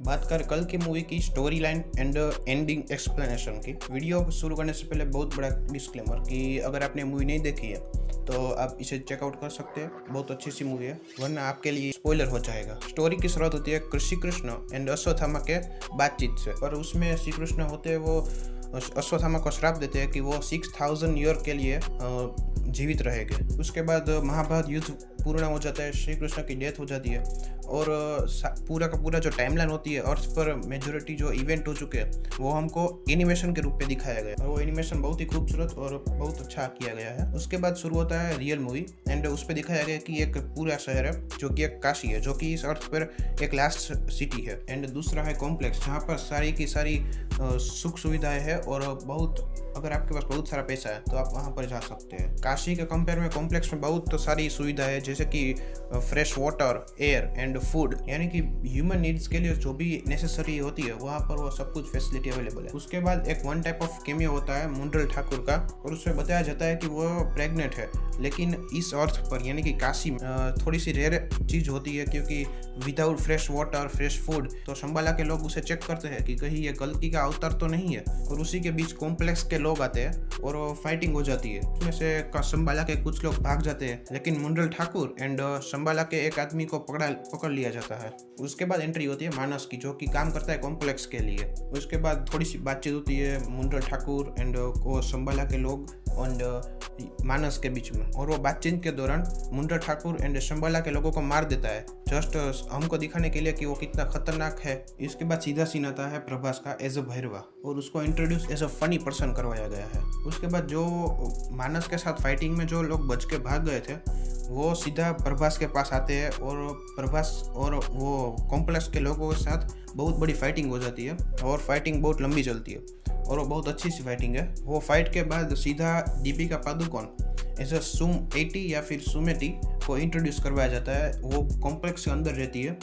बात करें कल की मूवी की story line and ending explanation की। वीडियो को शुरू करने से पहले बहुत बड़ा डिस्क्लेमर कि अगर आपने मूवी नहीं देखी है तो आप इसे चेकआउट कर सकते हैं। बहुत अच्छी सी मूवी है, वरना आपके लिए स्पॉइलर हो जाएगा। स्टोरी की शुरुआत होती है श्री कृष्ण एंड अश्वत्थामा के बातचीत से, और उसमें श्री कृष्ण होते हैं वो अश्वत्थामा को श्राप देते हैं कि वो 6000 ईयर के लिए जीवित रहेंगे। उसके बाद महाभारत युद्ध पूर्ण हो जाता है, श्री कृष्ण की डेथ हो जाती है, और पूरा का पूरा जो टाइमलाइन होती है अर्थ पर मेजोरिटी जो इवेंट हो चुके हैं वो हमको एनिमेशन के रूप में दिखाया गया, और वो एनिमेशन बहुत ही खूबसूरत और बहुत अच्छा किया गया है। उसके बाद शुरू होता है रियल मूवी एंड उस पर दिखाया गया कि एक पूरा शहर है जो कि एक काशी है, जो कि इस अर्थ पर एक लास्ट सिटी है। एंड दूसरा है कॉम्प्लेक्स, जहाँ पर सारी की सारी सुख सुविधाएं है, और अगर आपके पास बहुत सारा पैसा है तो आप वहाँ पर जा सकते हैं। काशी के कंपेयर में कॉम्प्लेक्स में बहुत सारी सुविधाएं है, जैसे कि fresh water, air and food, यानी कि ह्यूमन नीड्स के लिए जो भी नेसेसरी होती है वहाँ पर वो सब कुछ फैसिलिटी अवेलेबल है। उसके बाद एक वन टाइप ऑफ केमियो होता है मुंडल ठाकुर का, और उसमें बताया जाता है कि वो प्रेग्नेंट है, लेकिन इस अर्थ पर यानी कि काशी में थोड़ी सी रेयर चीज होती है, क्योंकि without fresh water, fresh food, तो शंबाला के लोग उसे चेक करते हैं कि कहीं ये कल्कि का अवतार तो नहीं है, और उसी के बीच कॉम्प्लेक्स के लोग आते हैं और फाइटिंग हो जाती है। उसमें से शंबाला के कुछ लोग भाग जाते हैं, लेकिन मुंडल ठाकुर एंड शंबाला के एक आदमी को पकड़ लिया जाता है। उसके बाद एंट्री होती है मानस की, जो कि काम करता है कॉम्प्लेक्स के लिए। उसके बाद थोड़ी सी बातचीत होती है मुंडल ठाकुर एंड वो शंबाला के लोग एंड मानस के बीच में, और वो बातचीत के दौरान मुंडल ठाकुर एंड शंबाला के लोगों को मार देता है, जस्ट हमको दिखाने के लिए कि वो कितना खतरनाक है। इसके बाद सीधा सीन आता है प्रभास का एज अ भैरवा, और उसको introduce as a funny person करवाया गया है। उसके बाद जो मानस के साथ फाइटिंग में जो लोग बच के भाग गए थे वो सीधा प्रभास के पास आते हैं, और प्रभास और वो कॉम्प्लेक्स के लोगों के साथ बहुत बड़ी फाइटिंग हो जाती है, और फाइटिंग बहुत लंबी चलती है, और वो बहुत अच्छी सी फाइटिंग है। वो फाइट के बाद सीधा दीपिका पादुकोण एज अ सुम 80 या फिर सुमेटी को इंट्रोड्यूस करवाया जाता है। वो कॉम्प्लेक्स के अंदर रहती है,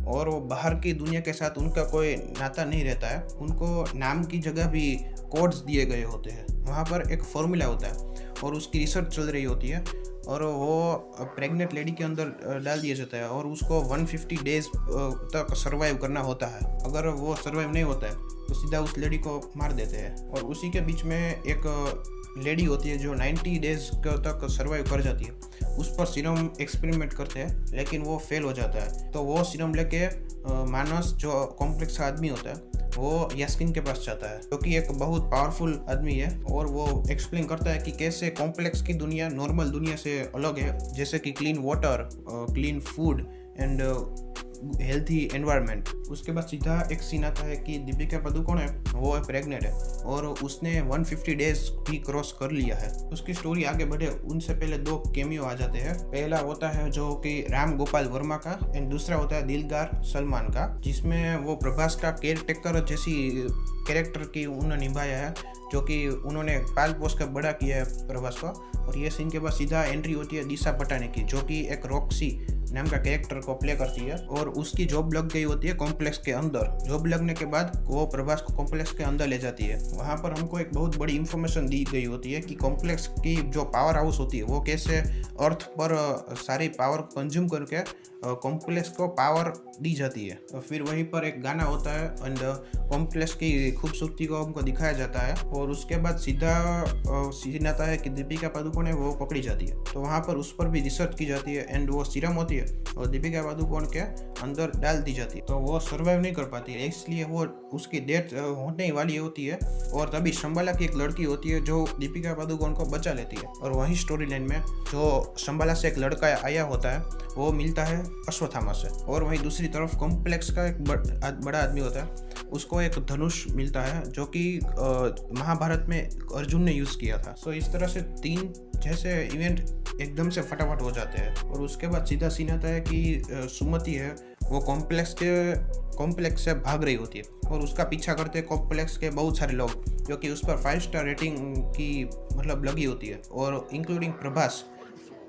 और वो बाहर की दुनिया के साथ उनका कोई नाता नहीं रहता है। उनको नाम की जगह भी कोड्स दिए गए होते हैं। वहाँ पर एक फॉर्मूला होता है और उसकी रिसर्च चल रही होती है, और वो प्रेग्नेंट लेडी के अंदर डाल दिया जाता है, और उसको 150 डेज तक सर्वाइव करना होता है। अगर वो सर्वाइव नहीं होता है तो सीधा उस लेडी को मार देते हैं। और उसी के बीच में एक लेडी होती है जो 90 डेज तक सर्वाइव कर जाती है। उस पर सीरम एक्सपेरिमेंट करते हैं, लेकिन वो फेल हो जाता है। तो वो सीरम लेके मानस जो कॉम्प्लेक्स का आदमी होता है वो यास्किन के पास जाता है, जो कि एक बहुत पावरफुल आदमी है, और वो एक्सप्लेन करता है कि कैसे कॉम्प्लेक्स की दुनिया नॉर्मल दुनिया से अलग है, जैसे कि clean water, clean food and healthy environment. उसके बाद सीधा एक सीन आता है कि दीपिका पादुकोण है वो प्रेग्नेंट है, और उसने 150 डेज भी क्रॉस कर लिया है। उसकी स्टोरी आगे बढ़े उनसे पहले 2 केमियो आ जाते हैं। पहला होता है जो कि राम गोपाल वर्मा का, एंड दूसरा होता है दिलदार सलमान का, जिसमें वो प्रभास का केयर टेकर जैसी कैरेक्टर की उन्होंने निभाया है, जो कि उन्होंने पाल पोस कर बड़ा किया है प्रभास को। और ये सीन के बाद सीधा एंट्री होती है दिशा पटानी की, जो कि एक रॉक्सी नाम का कैरेक्टर को प्ले करती है, और उसकी जॉब लग गई होती है कॉम्प्लेक्स के अंदर। जॉब लगने के बाद वो प्रभास को कॉम्प्लेक्स के अंदर ले जाती है। वहाँ पर हमको एक बहुत बड़ी इंफॉर्मेशन दी गई होती है कि कॉम्प्लेक्स की जो पावर हाउस होती है वो कैसे अर्थ पर सारी पावर कंज्यूम करके कॉम्प्लेक्स को पावर दी जाती है। और फिर वहीं पर एक गाना होता है एंड कॉम्प्लेक्स की खूबसूरती को हमको दिखाया जाता है, और उसके बाद सीधा सीन आता है कि दीपिका पादुकोण है वो पकड़ी जाती है। तो वहाँ पर उस पर भी रिसर्च की जाती है, एंड वो सीरम होती है और दीपिका पादुकोण के अंदर डाल दी जाती है। तो वो सर्वाइव नहीं कर पाती है, इसलिए वो उसकी डेथ होने वाली होती है, और तभी शंबाला की एक लड़की होती है जो दीपिका पादुकोण को बचा लेती है। और वही स्टोरी लाइन में जो शंबाला से एक लड़का आया होता है वो मिलता है अश्वत्थामा से, और वहीं दूसरी तरफ कॉम्प्लेक्स का एक बड़ा आदमी होता है, उसको एक धनुष मिलता है जो कि महाभारत में अर्जुन ने यूज़ किया था। सो इस तरह से 3 जैसे इवेंट एकदम से फटाफट हो जाते हैं। और उसके बाद सीधा सीन आता है कि सुमति है वो कॉम्प्लेक्स से भाग रही होती है, और उसका पीछा करते हैं कॉम्प्लेक्स के बहुत सारे लोग, जो कि उस पर 5 स्टार रेटिंग की मतलब लगी होती है, और इंक्लूडिंग प्रभास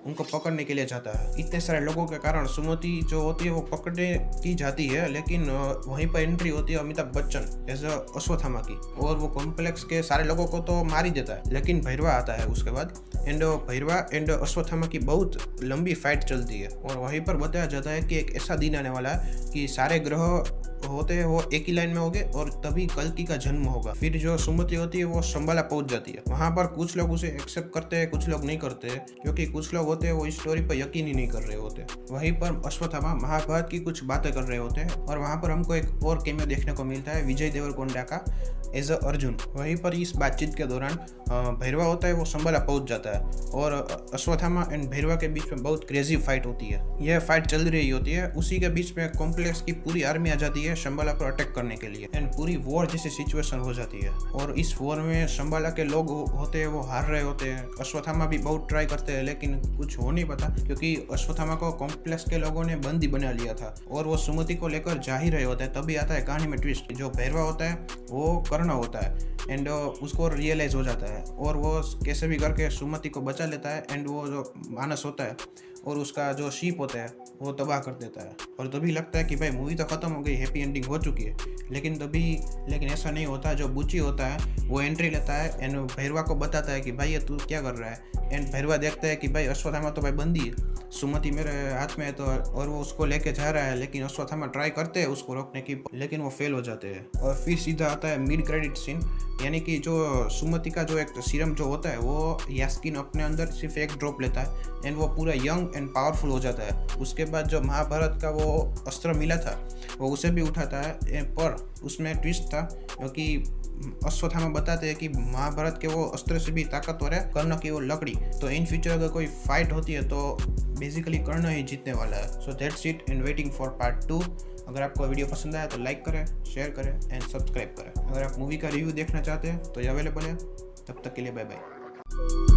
उनको पकड़ने के लिए जाता है। इतने सारे लोगों के कारण सुमति जो होती है वो पकड़ने की जाती है, लेकिन वहीं पर एंट्री होती है अमिताभ बच्चन एज अ अश्वत्थामा की, और वो कॉम्प्लेक्स के सारे लोगों को तो मार ही देता है, लेकिन भैरवा आता है उसके बाद, एंड भैरवा एंड अश्वत्थामा की बहुत लंबी फाइट चलती है। और वहीं पर बताया जाता है कि एक ऐसा दिन आने वाला है कि सारे ग्रह होते हैं वो एक ही लाइन में होंगे और तभी कल्कि का जन्म होगा। फिर जो सुमति होती है वो शंबाला पहुंच जाती है। वहां पर कुछ लोग उसे एक्सेप्ट करते हैं, कुछ लोग नहीं करते हैं, क्योंकि कुछ लोग होते हैं वो इस स्टोरी पर यकीन ही नहीं कर रहे होते। वहीं पर अश्वत्थामा महाभारत की कुछ बातें कर रहे होते हैं और वहां पर हमको एक और कैमियो देखने को मिलता है विजय देवरकोंडा का एज अ अर्जुन। वहीं पर इस बातचीत के दौरान भैरवा होता है वो शंबाला पहुंच जाता है और अश्वत्थामा एंड भैरवा के बीच में बहुत क्रेजी फाइट होती है। यह फाइट चल रही होती है, उसी के बीच में कॉम्प्लेक्स की पूरी आर्मी आ जाती है शंबाला पर अटैक करने के लिए एंड पूरी वॉर जैसी सिचुएशन हो जाती है। और इस वॉर में शंबाला के लोग होते हैं वो हार रहे होते हैं। अश्वत्थामा भी बहुत ट्राई करते हैं लेकिन कुछ हो नहीं पाता, क्योंकि अश्वत्थामा को कॉम्प्लेक्स के लोगों ने बंदी बना लिया था और वो सुमति को लेकर जा ही रहे होते हैं। तभी आता है कहानी में ट्विस्ट, जो भैरवा होता है वो कर्ण होता है एंड उसको रियलाइज हो जाता है और वो कैसे भी करके सुमति को बचा लेता है एंड वो जो मानस होता है और उसका जो शीप होता है वो तबाह कर देता है। और तभी लगता है कि भाई मूवी तो ख़त्म हो गई, हैप्पी एंडिंग हो चुकी है, लेकिन ऐसा नहीं होता। जो बुची होता है वो एंट्री लेता है एंड भैरवा को बताता है कि भाई ये तू क्या कर रहा है। एंड भैरवा देखता है कि भाई अश्वत्थामा तो भाई बंदी है, सुमति मेरे हाथ में है, तो और वो उसको लेके जा रहा है। लेकिन अश्वत्थामा ट्राई करते हैं उसको रोकने की, लेकिन वो फेल हो जाते हैं। और फिर सीधा आता है मिड क्रेडिट सीन, यानी कि जो सुमति का जो एक सीरम जो होता है वो यास्किन अपने अंदर सिर्फ एक ड्रॉप लेता है एंड वो पूरा यंग एंड पावरफुल हो जाता है। उसके बाद जो महाभारत का वो अस्त्र मिला था वो उसे भी उठाता है, पर उसमें ट्विस्ट था क्योंकि अश्वत्थामा बताते हैं कि महाभारत के वो अस्त्र से भी ताकतवर है कर्ण की वो लकड़ी। तो इन फ्यूचर अगर कोई फाइट होती है तो बेसिकली कर्ण ही जीतने वाला है। So that's it and waiting for part 2। अगर आपको वीडियो पसंद आया तो लाइक करें, शेयर करें एंड सब्सक्राइब करें। अगर आप मूवी का रिव्यू देखना चाहते हैं तो ये अवेलेबल है। तब तक के लिए बाय बाय।